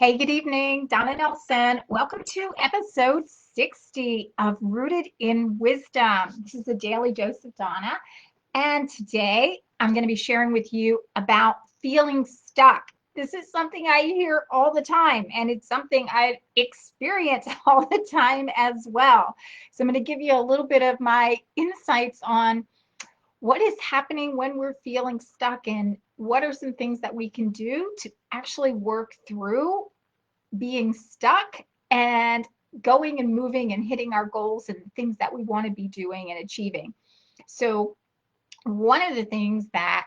Hey, good evening, Donna Nelson. Welcome to episode 60 of Rooted in Wisdom. This is a daily dose of Donna. And today I'm going to be sharing with you about feeling stuck. This is something I hear all the time, and it's something I experience all the time as well. So I'm going to give you a little bit of my insights on what is happening when we're feeling stuck and what are some things that we can do to actually work through being stuck and going and moving and hitting our goals and things that we want to be doing and achieving. So, one of the things that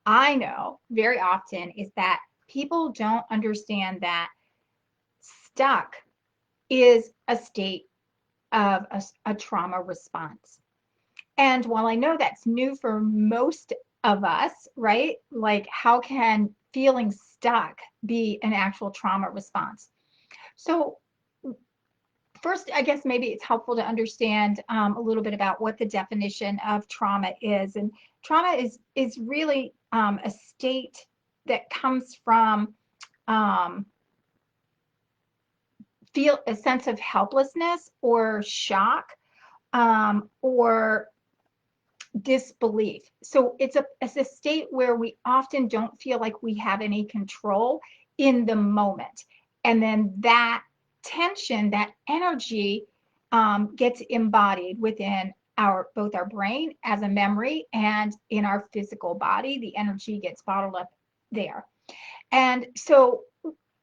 I know very often is that people don't understand that stuck is a state of a trauma response. And while I know that's new for most of us, right? Like, how can feeling stuck be an actual trauma response? So, first, I guess maybe it's helpful to understand a little bit about what the definition of trauma is. And trauma is really a state that comes from um, feel a sense of helplessness or shock or disbelief. So it's a state where we often don't feel like we have any control in the moment. And then that tension, that energy gets embodied within our both our brain as a memory and in our physical body. The energy gets bottled up there. And so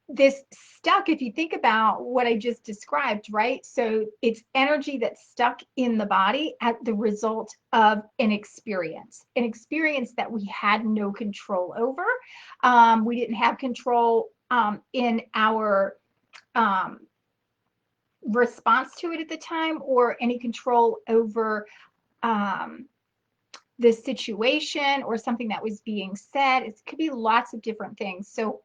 this stuck, if you think about what I just described, right? So it's energy that's stuck in the body at the result of an experience that we had no control over. We didn't have control in our um, response to it at the time or any control over um, the situation or something that was being said. It could be lots of different things. So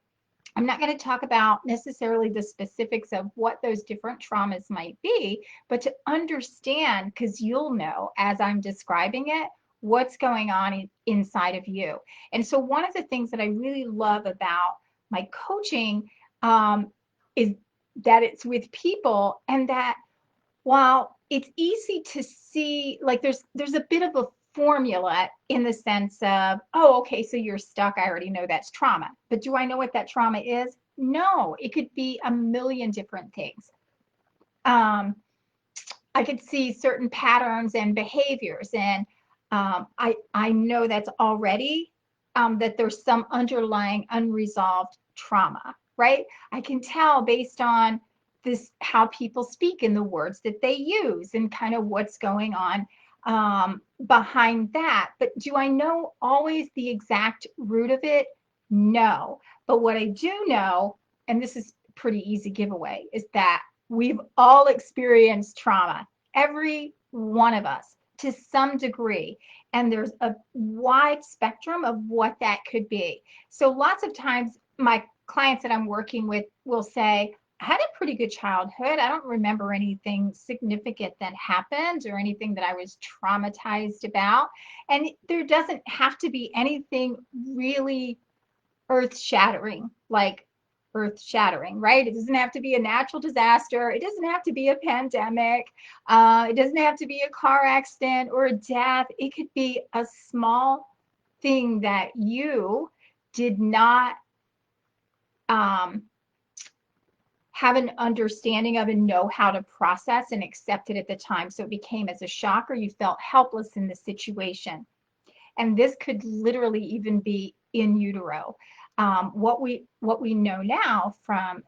I'm not going to talk about necessarily the specifics of what those different traumas might be, but to understand, because you'll know as I'm describing it, what's going on inside of you. And so, one of the things that I really love about my coaching is that it's with people, and that while it's easy to see, like there's a bit of a formula in the sense of, oh, okay, so you're stuck. I already know that's trauma. But do I know what that trauma is? No, it could be a million different things. Um, I could see certain patterns and behaviors, and I know that's already that there's some underlying unresolved trauma, right? I can tell based on this how people speak and the words that they use and kind of what's going on behind that. But do I know always the exact root of it? No. But what I do know, and this is pretty easy giveaway, is that we've all experienced trauma, every one of us to some degree. And there's a wide spectrum of what that could be. So lots of times my clients that I'm working with will say, I had a pretty good childhood. I don't remember anything significant that happened or anything that I was traumatized about. And there doesn't have to be anything really earth shattering, like earth shattering, right? It doesn't have to be a natural disaster. It doesn't have to be a pandemic. It doesn't have to be a car accident or a death. It could be a small thing that you did not um, have an understanding of and know how to process and accept it at the time. So it became as a shock, or you felt helpless in the situation. And this could literally even be in utero. What we know now from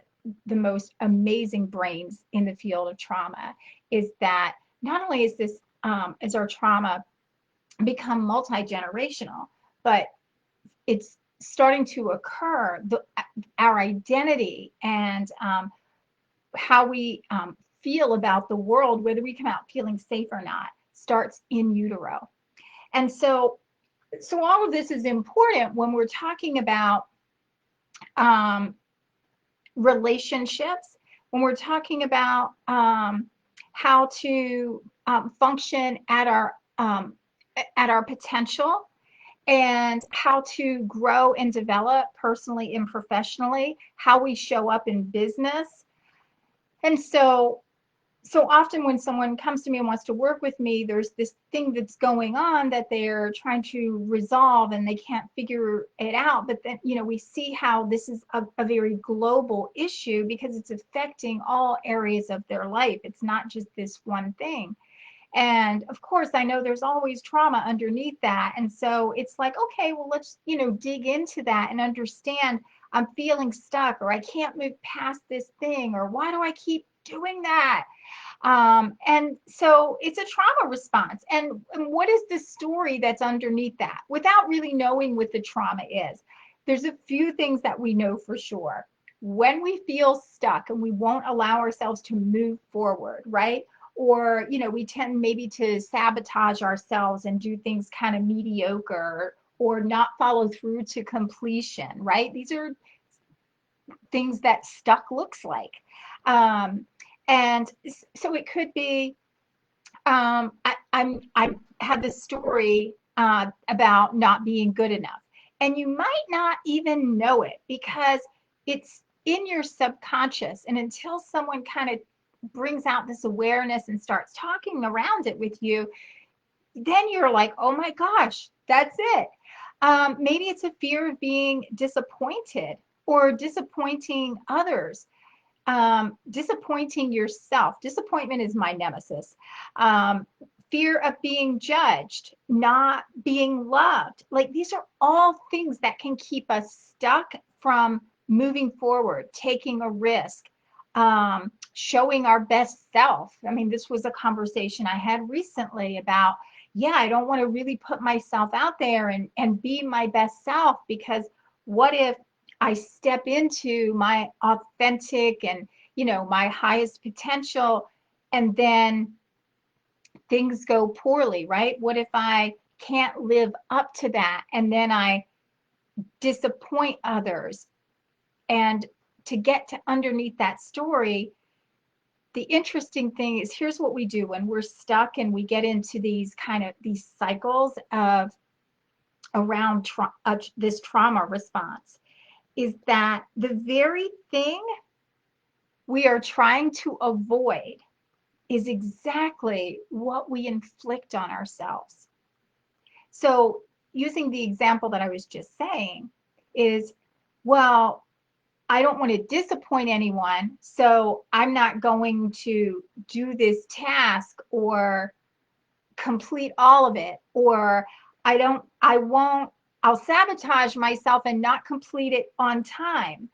the most amazing brains in the field of trauma is that not only is our trauma become multi-generational, but it's starting to occur. Our identity and how we feel about the world, whether we come out feeling safe or not, starts in utero. And so all of this is important when we're talking about um, relationships, when we're talking about how to function at our potential, and how to grow and develop personally and professionally, how we show up in business. And so often when someone comes to me and wants to work with me, there's this thing that's going on that they're trying to resolve and they can't figure it out. But then, we see how this is a very global issue because it's affecting all areas of their life. It's not just this one thing. And of course, I know there's always trauma underneath that. And so it's like, okay, well, let's, dig into that and understand I'm feeling stuck, or I can't move past this thing, or why do I keep doing that? And so it's a trauma response. And what is the story that's underneath that? Without really knowing what the trauma is, there's a few things that we know for sure. When we feel stuck and we won't allow ourselves to move forward, right? Or, we tend maybe to sabotage ourselves and do things kind of mediocre or not follow through to completion, right? These are things that stuck looks like. Um, and so it could be, I had this story about not being good enough. And you might not even know it because it's in your subconscious. And until someone kind of brings out this awareness and starts talking around it with you, then you're like, oh my gosh, that's it. Maybe it's a fear of being disappointed or disappointing others, disappointing yourself. Disappointment is my nemesis. Um, Fear of being judged, not being loved. Like these are all things that can keep us stuck from moving forward, taking a risk, showing our best self. I mean, this was a conversation I had recently about, yeah, I don't want to really put myself out there and be my best self because what if I step into my authentic and, my highest potential and then things go poorly, right? What if I can't live up to that and then I disappoint others? And to get to underneath that story, the interesting thing is here's what we do when we're stuck and we get into these cycles of around this trauma response is that the very thing we are trying to avoid is exactly what we inflict on ourselves. So, using the example that I was just saying, is well, I don't want to disappoint anyone, so I'm not going to do this task or complete all of it, or I won't, I'll sabotage myself and not complete it on time.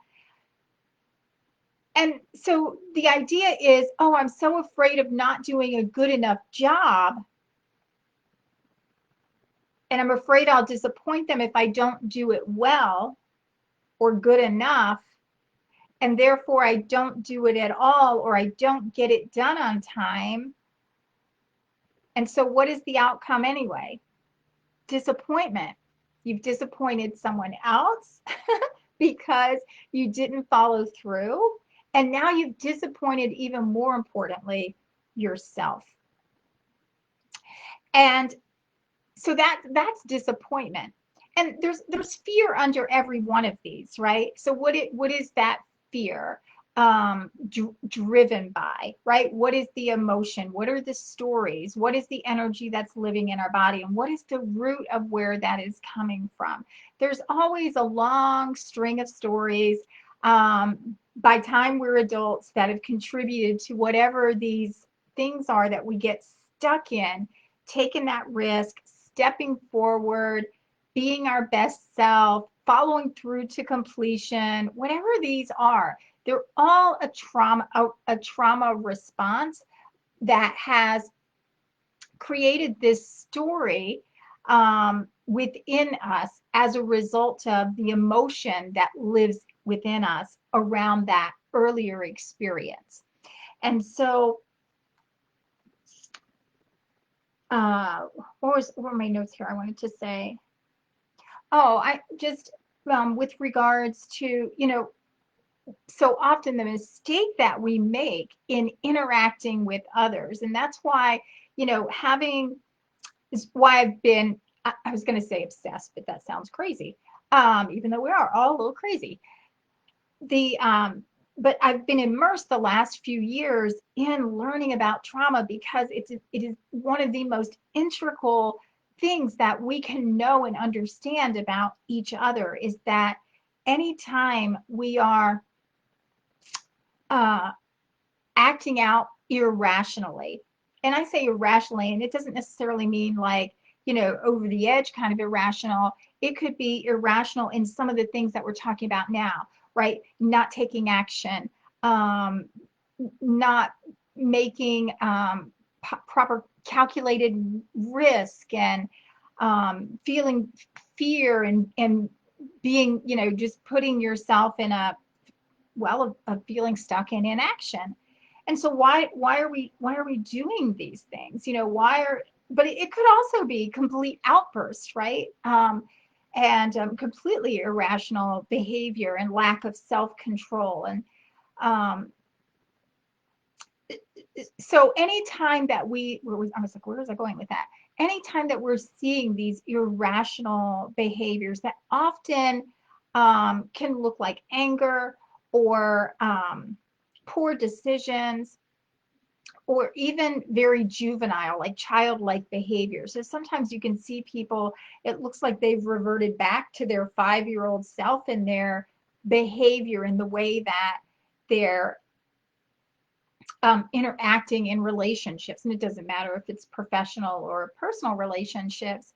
And so the idea is, oh, I'm so afraid of not doing a good enough job. And I'm afraid I'll disappoint them if I don't do it well or good enough. And therefore, I don't do it at all or I don't get it done on time. And so, what is the outcome anyway? Disappointment. You've disappointed someone else because you didn't follow through. And now you've disappointed, even more importantly, yourself. And so that's disappointment. And there's fear under every one of these, right? So what is that fear driven by, right? What is the emotion? What are the stories? What is the energy that's living in our body? And what is the root of where that is coming from? There's always a long string of stories by time we're adults that have contributed to whatever these things are that we get stuck in, taking that risk, stepping forward, being our best self, following through to completion, whatever these are, they're all a trauma response that has created this story within us as a result of the emotion that lives within us around that earlier experience. And so, what were my notes here? I wanted to say, oh, I just with regards to, so often the mistake that we make in interacting with others, and that's why, having is why I was going to say obsessed, but that sounds crazy. Even though we are all a little crazy. The but I've been immersed the last few years in learning about trauma because it is one of the most integral things that we can know and understand about each other, is that anytime we are uh, acting out irrationally, and I say irrationally, and it doesn't necessarily mean like, over the edge kind of irrational. It could be irrational in some of the things that we're talking about now, right? Not taking action, um, not making proper calculated risk, and feeling fear, and being, just putting yourself in a well of feeling stuck in inaction. And so why are we doing these things? Why are But it could also be complete outbursts, right? And completely irrational behavior and lack of self-control. And um, so anytime that I was like, where was I going with that? Anytime that we're seeing these irrational behaviors that often can look like anger, or poor decisions, or even very juvenile, like childlike behavior. So sometimes you can see people, it looks like they've reverted back to their 5-year-old self in their behavior, in the way that they're interacting in relationships. And it doesn't matter if it's professional or personal relationships.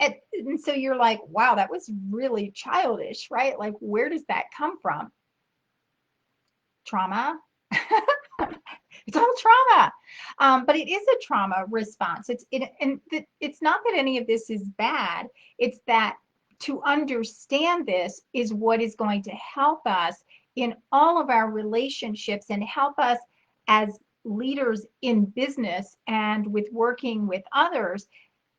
And so you're like, wow, that was really childish, right? Like, where does that come from? Trauma. It's all trauma. But it is a trauma response. It's not that any of this is bad. It's that to understand this is what is going to help us in all of our relationships, and help us as leaders in business and with working with others.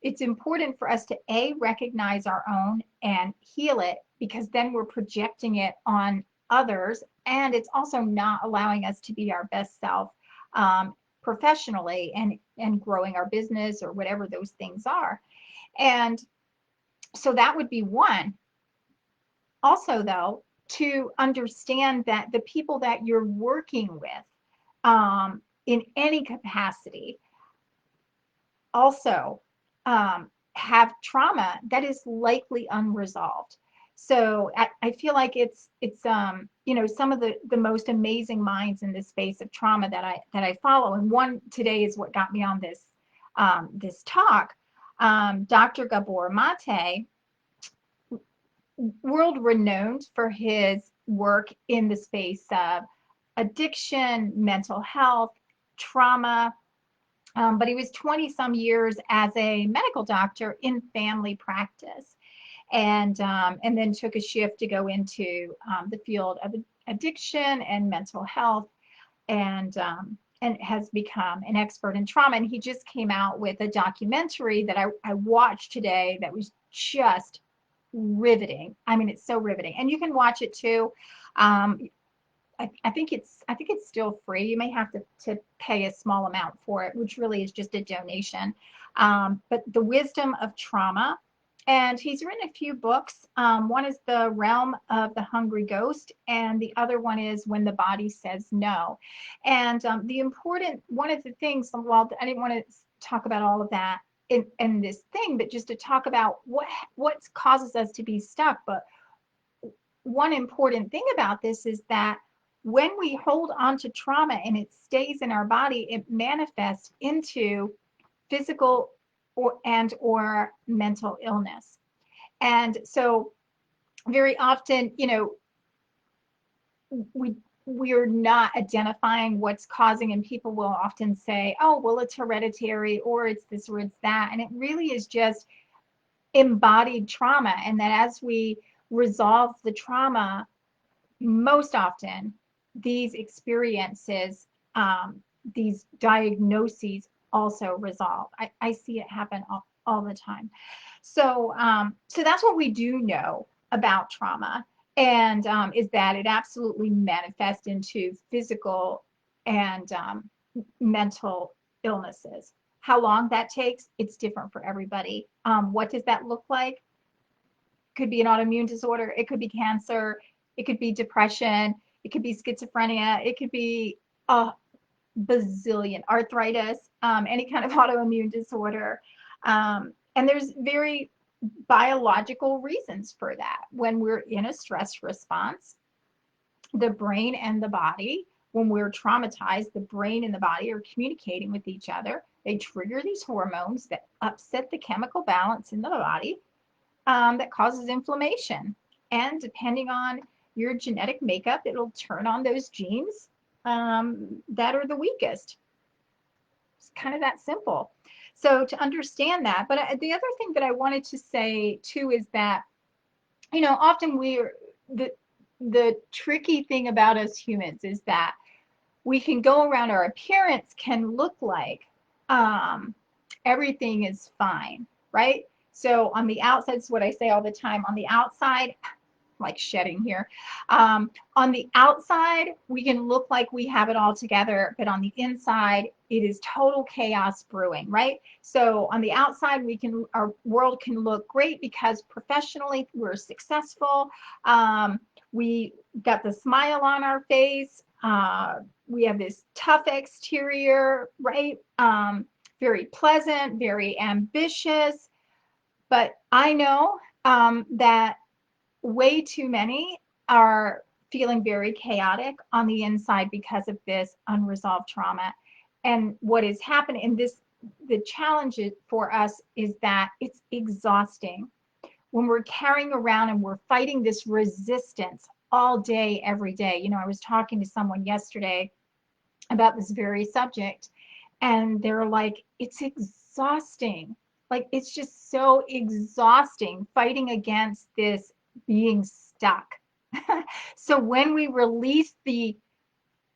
It's important for us to recognize our own and heal it, because then we're projecting it on others, and it's also not allowing us to be our best self professionally, and growing our business, or whatever those things are. And so that would be one. Also, though, to understand that the people that you're working with, in any capacity, also have trauma that is likely unresolved. So I feel like it's some of the most amazing minds in this space of trauma that I follow, and one today is what got me on this talk. Dr. Gabor Mate, world renowned for his work in the space of addiction, mental health, trauma. But he was 20 some years as a medical doctor in family practice, and then took a shift to go into the field of addiction and mental health, and has become an expert in trauma. And he just came out with a documentary that I watched today that was just riveting. I mean, it's so riveting, and you can watch it too. Um, I think it's still free. You may have to pay a small amount for it, which really is just a donation. But The Wisdom of Trauma, and he's written a few books. One is The Realm of the Hungry Ghost, and the other one is When the Body Says No. And one of the things, well, I didn't want to talk about all of that in this thing, but just to talk about what causes us to be stuck. But one important thing about this is that when we hold on to trauma and it stays in our body, it manifests into physical or mental illness. And so very often, we're not identifying what's causing, and people will often say, oh, well, it's hereditary, or it's this, or it's that. And it really is just embodied trauma. And that as we resolve the trauma, most often these experiences, these diagnoses also resolve. I see it happen all the time. So that's what we do know about trauma, and is that it absolutely manifests into physical and mental illnesses. How long that takes, it's different for everybody. What does that look like? Could be an autoimmune disorder. It could be cancer. It could be depression. It could be schizophrenia. It could be a bazillion arthritis, any kind of autoimmune disorder. And there's very biological reasons for that. When we're in a stress response, the brain and the body, when we're traumatized, the brain and the body are communicating with each other. They trigger these hormones that upset the chemical balance in the body, that causes inflammation. And depending on your genetic makeup, it'll turn on those genes that are the weakest. It's kind of that simple. So to understand that, but the other thing that I wanted to say too is that, often the tricky thing about us humans is that we can go around, our appearance can look like everything is fine, right? So on the outside, it's what I say all the time, on the outside, like shedding here. On the outside, we can look like we have it all together, but on the inside, it is total chaos brewing, right? So on the outside, our world can look great because professionally we're successful. We got the smile on our face. We have this tough exterior, right? Very pleasant, very ambitious. But I know that way too many are feeling very chaotic on the inside because of this unresolved trauma. And what is happening, the challenge for us is that it's exhausting. When we're carrying around and we're fighting this resistance all day, every day. I was talking to someone yesterday about this very subject, and they're like, it's exhausting. Like, it's just so exhausting fighting against this being stuck. So when we release the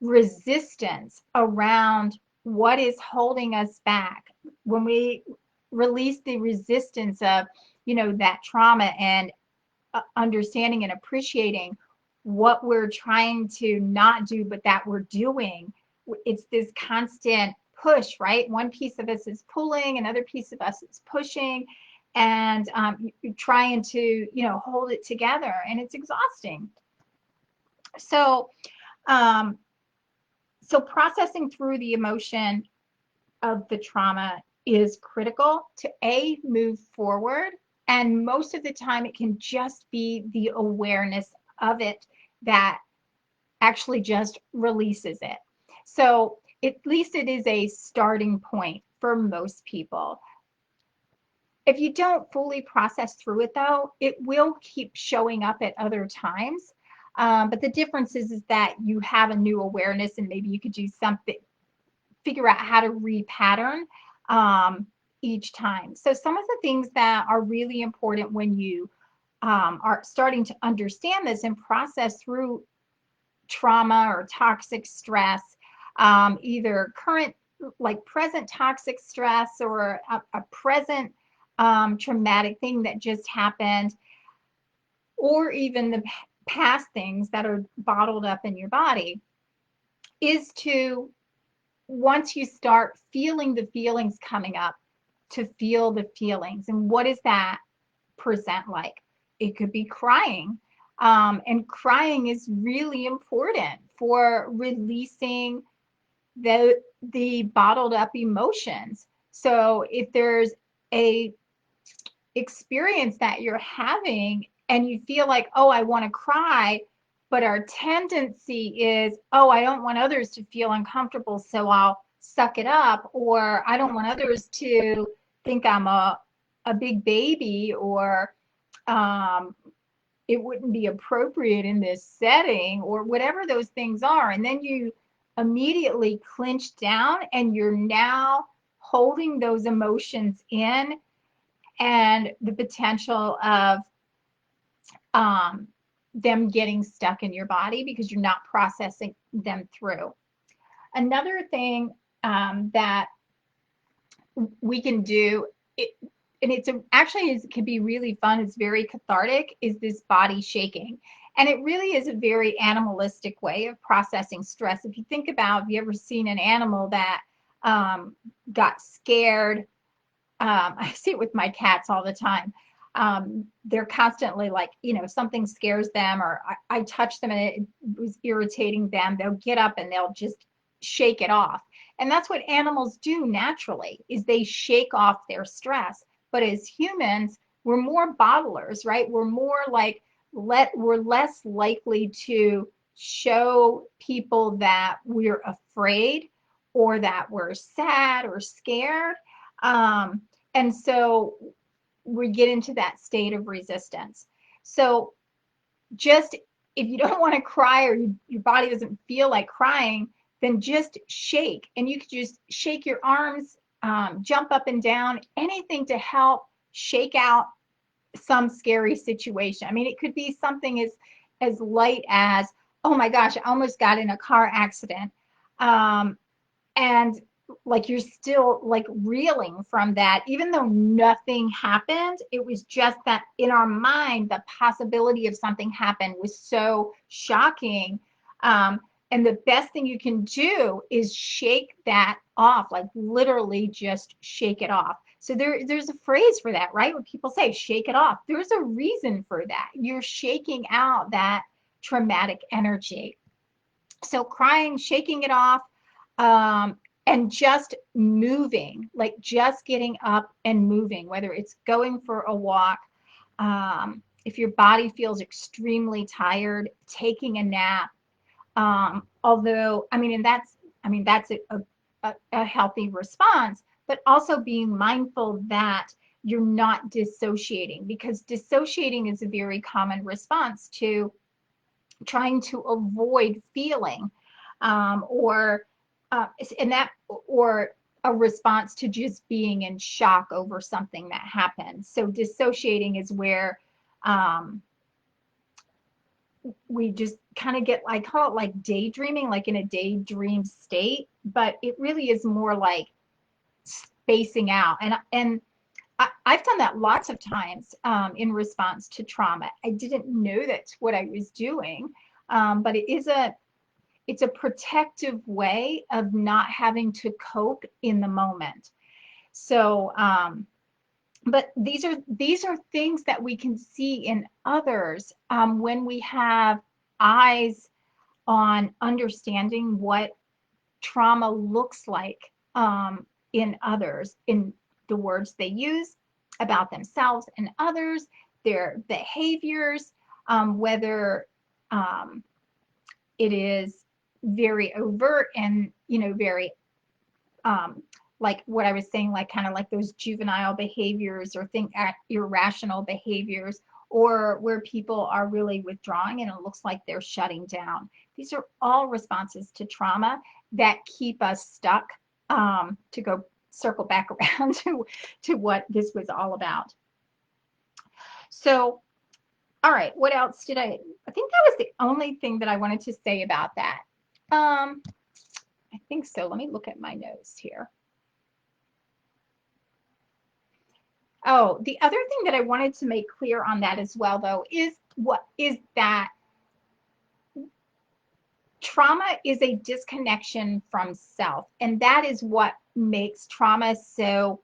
resistance around what is holding us back, when we release the resistance of, that trauma, and understanding and appreciating what we're trying to not do, but that we're doing, it's this constant push, right? One piece of us is pulling, another piece of us is pushing, and you're trying to, hold it together, and it's exhausting. So, so processing through the emotion of the trauma is critical to move forward. And most of the time, it can just be the awareness of it that actually just releases it. So at least it is a starting point for most people. If you don't fully process through it, though, it will keep showing up at other times. But the difference is that you have a new awareness, and maybe you could do something, figure out how to repattern each time. So some of the things that are really important when you are starting to understand this and process through trauma or toxic stress, either current, like present toxic stress, or a present traumatic thing that just happened, or even the past things that are bottled up in your body, is to, once you start feeling the feelings coming up, to feel the feelings. And what does that present like? It could be crying. And crying is really important for releasing the bottled up emotions. So if there's a experience that you're having and you feel like, oh, I want to cry, but our tendency is, oh, I don't want others to feel uncomfortable, so I'll suck it up, or I don't want others to think I'm a big baby, or it wouldn't be appropriate in this setting, or whatever those things are. And then you immediately clinch down, and you're now holding those emotions in, and the potential of them getting stuck in your body because you're not processing them through. Another thing that we can do, and it can be really fun, it's very cathartic, is this body shaking. And it really is a very animalistic way of processing stress. If you think about, have you ever seen an animal that got scared. I see it with my cats all the time. They're constantly like, something scares them, or I touch them and it was irritating them. They'll get up and they'll just shake it off. And that's what animals do naturally, is they shake off their stress. But as humans, we're more bottlers, right? We're more like, we're less likely to show people that we're afraid or that we're sad or scared. And so we get into that state of resistance. So just, if you don't want to cry, or your body doesn't feel like crying, then just shake. And you could just shake your arms, jump up and down, anything to help shake out some scary situation. I mean, it could be something as light as, oh my gosh, I almost got in a car accident. And like, you're still like reeling from that, even though nothing happened. It was just that in our mind, the possibility of something happened was so shocking. And the best thing you can do is shake that off, like literally just shake it off. So there's a phrase for that, right? When people say shake it off, there's a reason for that. You're shaking out that traumatic energy. So crying, shaking it off, and just moving, like just getting up and moving, whether it's going for a walk. If your body feels extremely tired, taking a nap. Although, that's a healthy response, but also being mindful that you're not dissociating, because dissociating is a very common response to trying to avoid feeling, or and that, or a response to just being in shock over something that happened. So dissociating is where we just kind of get, I call it like daydreaming, like in a daydream state, but it really is more like spacing out. And I've done that lots of times, in response to trauma. I didn't know that's what I was doing, but it's a protective way of not having to cope in the moment. So, but these are things that we can see in others, when we have eyes on understanding what trauma looks like, in others, in the words they use about themselves and others, their behaviors, whether it is very overt and, very, like what I was saying, like kind of like those juvenile behaviors, or irrational behaviors, or where people are really withdrawing and it looks like they're shutting down. These are all responses to trauma that keep us stuck, to go circle back around to what this was all about. So, all right, what else I think that was the only thing that I wanted to say about that. I think so. Let me look at my notes here. Oh, the other thing that I wanted to make clear on that as well, though, is that trauma is a disconnection from self. And that is what makes trauma so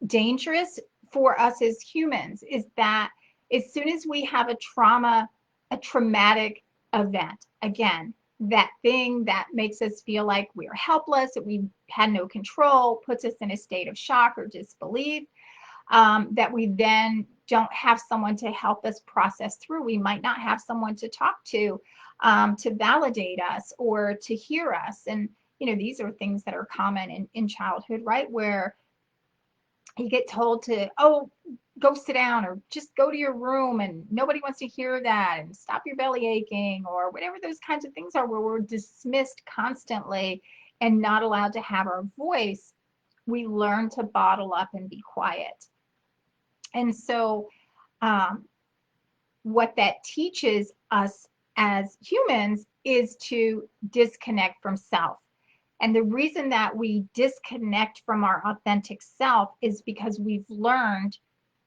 dangerous for us as humans, is that as soon as we have a traumatic event, again, that thing that makes us feel like we're helpless, that we had no control, puts us in a state of shock or disbelief, that we then don't have someone to help us process through. We might not have someone to talk to validate us or to hear us. And, these are things that are common in childhood, right? Where you get told to, oh, go sit down, or just go to your room, and nobody wants to hear that, and stop your belly aching, or whatever those kinds of things are, where we're dismissed constantly and not allowed to have our voice. We learn to bottle up and be quiet. And so what that teaches us as humans is to disconnect from self. And the reason that we disconnect from our authentic self is because we've learned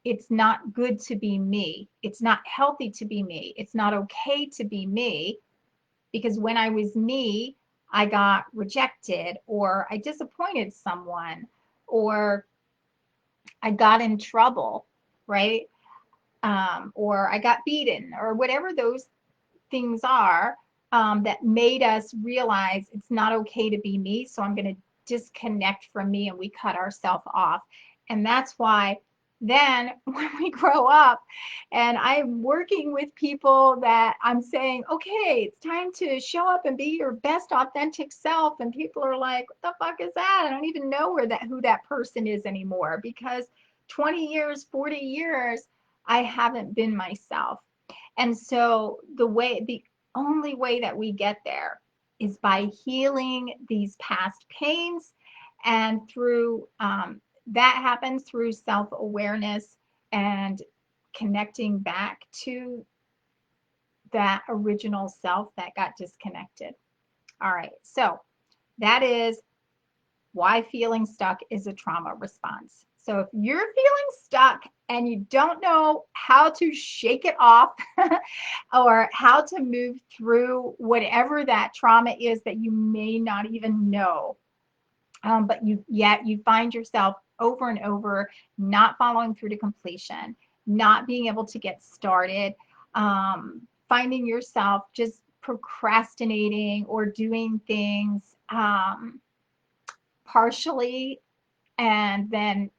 it's not good to be me. It's not healthy to be me. It's not okay to be me, because when I was me, I got rejected, or I disappointed someone, or I got in trouble, right? Or I got beaten, or whatever those things are, that made us realize it's not okay to be me. So I'm going to disconnect from me, and we cut ourselves off. And that's why then when we grow up and I'm working with people that I'm saying, okay, it's time to show up and be your best authentic self. And people are like, what the fuck is that? I don't even know who that person is anymore, because 20 years, 40 years, I haven't been myself. And so the only way that we get there is by healing these past pains, and through that happens through self-awareness and connecting back to that original self that got disconnected. All right, so that is why feeling stuck is a trauma response. So if you're feeling stuck and you don't know how to shake it off or how to move through whatever that trauma is that you may not even know, but you find yourself over and over not following through to completion, not being able to get started, finding yourself just procrastinating or doing things partially and then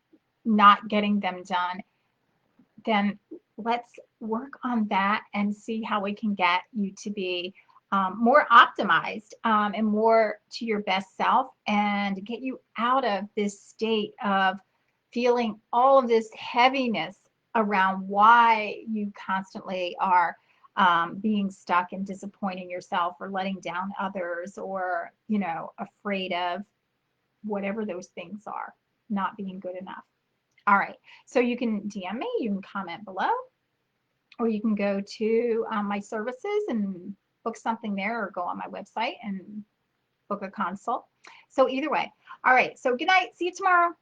not getting them done, then let's work on that and see how we can get you to be more optimized, and more to your best self, and get you out of this state of feeling all of this heaviness around why you constantly are being stuck and disappointing yourself, or letting down others, or afraid of whatever those things are, not being good enough. All right, so you can DM me, you can comment below, or you can go to my services and book something there, or go on my website and book a consult. So either way. All right, so good night. See you tomorrow.